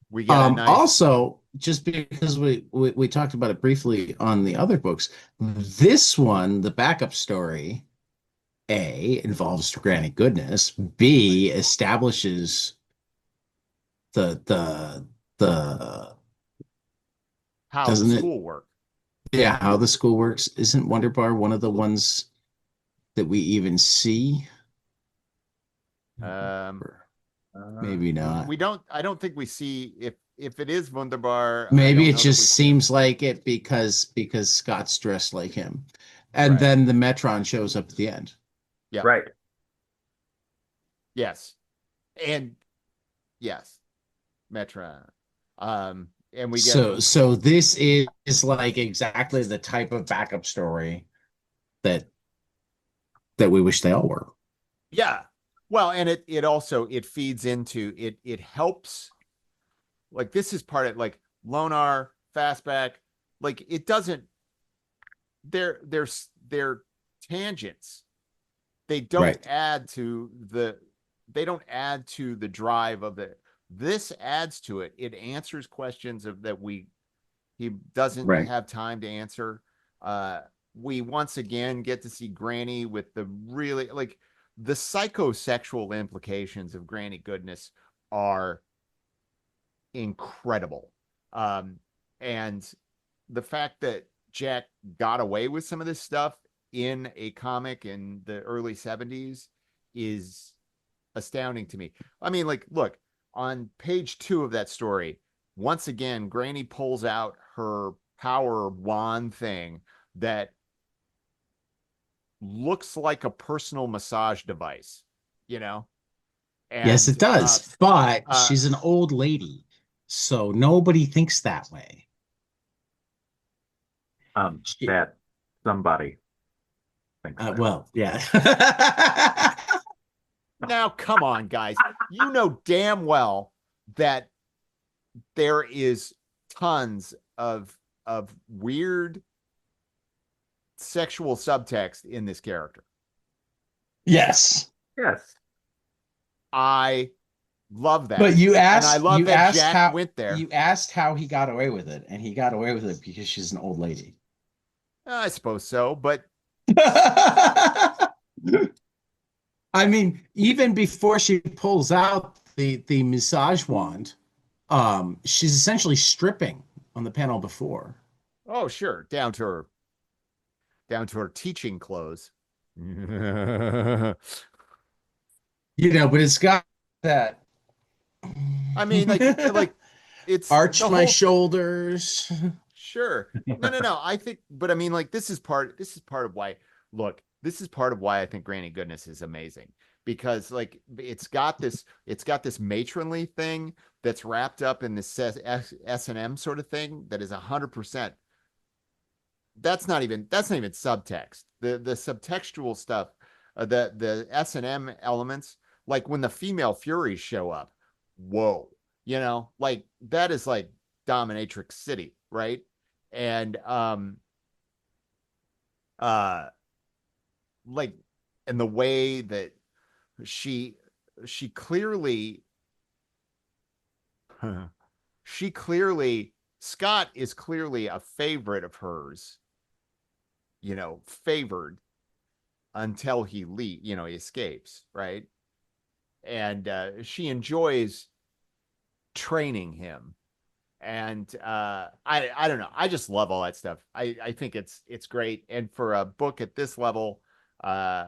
We get a nice. Also, just because we talked about it briefly on the other books, this one, the backup story, A, involves Granny Goodness. B, establishes the How doesn't the it? school work. Yeah, how the school works. Isn't Wonderbar one of the ones that we even see? Maybe not. I don't think we see, if it is Wunderbar. Maybe it just seems like it because Scott's dressed like him. And Right. then the Metron shows up at the end. Yeah. Right. Yes. And yes. Metron. And we get So this is like exactly the type of backup story that we wish they all were. Yeah. Well, and it also feeds into it. It helps. Like, this is part of, like, Lonar, Fastback. Like, it doesn't. They're tangents. They don't Right. add to the. They don't add to the drive of the. This adds to it. It answers questions he doesn't Right. have time to answer. We once again get to see Granny with the really, like, the psychosexual implications of Granny Goodness are incredible. And the fact that Jack got away with some of this stuff in a comic in the early 70s is astounding to me. I mean, like, look, on page 2 of that story, once again, Granny pulls out her power wand thing that looks like a personal massage device, you know? And, yes, it does. But she's an old lady, so nobody thinks that way. That somebody thinks that. Well, yeah. Now, come on, guys. You know damn well that there is tons of weird sexual subtext in this character. Yes. Yes. I love that. But you asked, and I love that Jack went there. You asked how he got away with it, and he got away with it because she's an old lady. I suppose so, but I mean, even before she pulls out the massage wand, she's essentially stripping on the panel before. Oh, sure. Down to her teaching clothes. But it's got that I mean, like it's arch the my whole shoulders. sure. No. I think, but I mean, like this is part of why, look, this is part of why I think Granny Goodness is amazing because like it's got this matronly thing that's wrapped up in this S&M sort of thing that is 100%. That's not even subtext. The subtextual stuff, the S&M elements, like when the female Furies show up, whoa, like that is like dominatrix city, right? And uh like and the way that she she clearly she clearly Scott is clearly a favorite of hers, favored until he escapes, right? And she enjoys training him. And I don't know. I just love all that stuff. I think it's great. And for a book at this level, uh,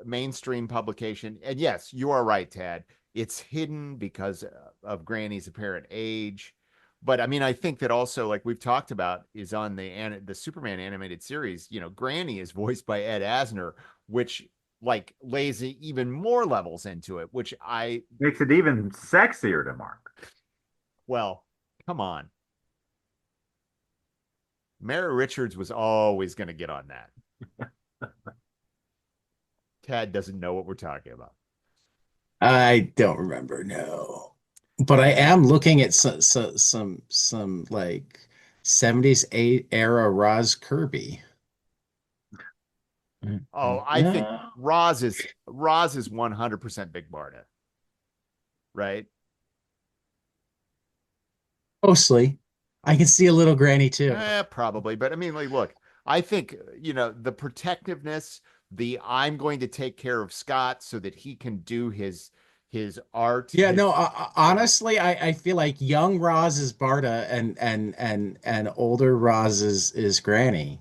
mainstream publication, and yes, you are right, Tad. It's hidden because of Granny's apparent age. But I mean, I think that also, like we've talked about, is on the Superman animated series. Granny is voiced by Ed Asner, which like lays even more levels into it. Which Makes it even sexier to Mark. well, come on, Mary Richards was always going to get on that. Tad doesn't know what we're talking about. I don't remember, no. But I am looking at some like 70s era Roz Kirby. Oh, I think Yeah, Roz is 100% Big Barda, right? mostly. I can see a little granny too. Probably, but I mean, like, look, I think the protectiveness, the I'm going to take care of Scott so that he can do his art, Yeah, no, you know. honestly, I feel like young Roz is Barda and older Roz is Granny.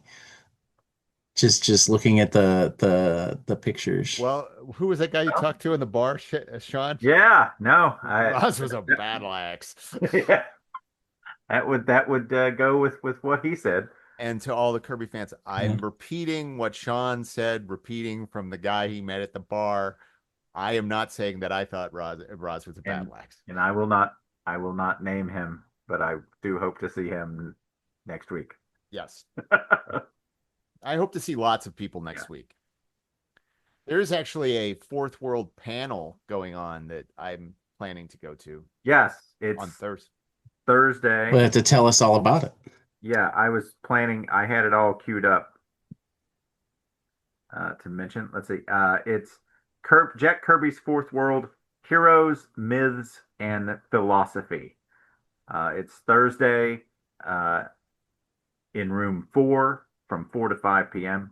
Just looking at the pictures. Well, who was that guy you talked to in the bar, Sean? Yeah, no, Roz was a battle axe. yeah, that would go with what he said. And to all the Kirby fans, Yeah. I'm repeating what Sean said, repeating from the guy he met at the bar. I am not saying that I thought Roz was a And battle axe. and I will not name him, but I do hope to see him next week. Yes. I hope to see lots of people Yeah. next week. There is actually a fourth world panel going on that I'm planning to go to Yes, on it's Thursday. Thursday. But to tell us all about it. Yeah, I was planning. I had it all queued up to mention. Let's see. It's Jack Kirby's Fourth World: Heroes, Myths, and Philosophy. It's Thursday in room 4 from 4 to 5 p.m.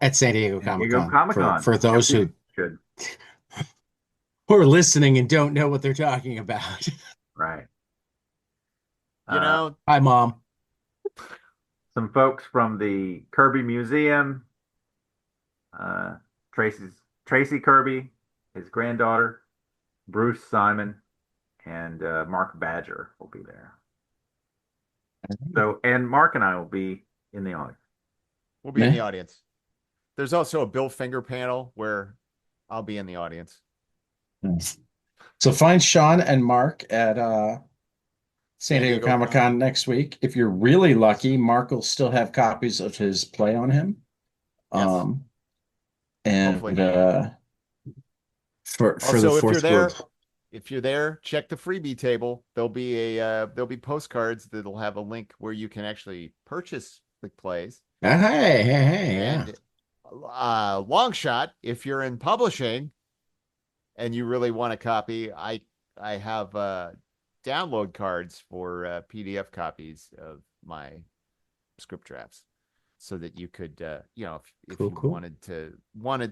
At San Diego San Diego Comic-Con Comic for Con. for those who Should. are listening and don't know what they're talking about. Right. You Uh, know, Hi, Mom. some folks from the Kirby Museum, uh, Tracy Kirby, his granddaughter, Bruce Simon, and Mark Badger will be there. So, and Mark and I will be in the audience. we'll be in the audience. There's also a Bill Finger panel where I'll be in the audience. So find Sean and Mark at San San Diego Diego Comic-Con next week. If you're really lucky, Mark will still have copies of his play on him. Yes. Um, and Hopefully. for the Also, fourth world. if you're there, check the freebie table. There'll be postcards that'll have a link where you can actually purchase the plays. Hey, yeah. And long shot, if you're in publishing and you really want a copy, I have download cards for PDF copies of my script drafts. so that you could, if Cool, you cool. wanted to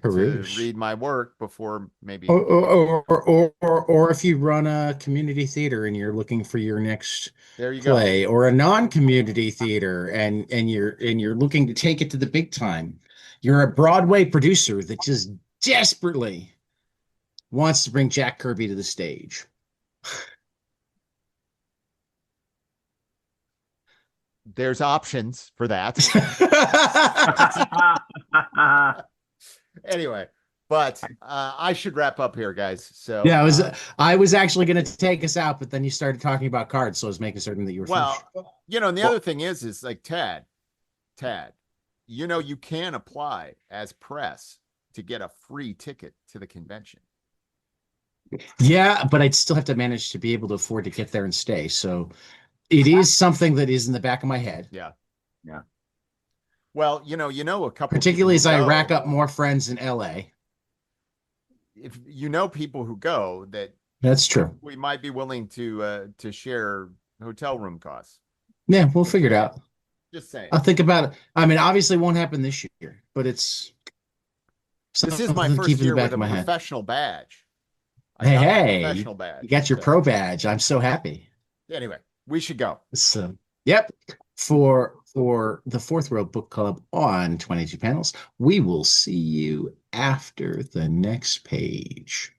Peruse. read my work before maybe. Or if you run a community theater and you're looking for your next There you go. play, or a non-community theater and you're looking to take it to the big time. You're a Broadway producer that just desperately wants to bring Jack Kirby to the stage. There's options for that. Anyway, but I should wrap up here, guys. So Yeah, I was actually going to take us out, but then you started talking about cards, so I was making certain that you were well, finished. and the other thing is like Tad, you can apply as press to get a free ticket to the convention. Yeah, but I'd still have to manage to be able to afford to get there and stay. So it is something that is in the back of my head. Yeah. Yeah. Well, a couple, Particularly as I rack up more friends in LA. If you know people who go, That's true. we might be willing to share hotel room costs. Yeah, we'll figure it out. Just saying. I'll think about it. I mean, obviously it won't happen this year, but it's This is my something to first keep in the year back with of a my head. professional badge. I Hey, got my hey, professional badge. you got your pro badge. I'm so happy. Anyway, we should go. So, yep. For the Fourth World Book Club on 22 panels, we will see you after the next page.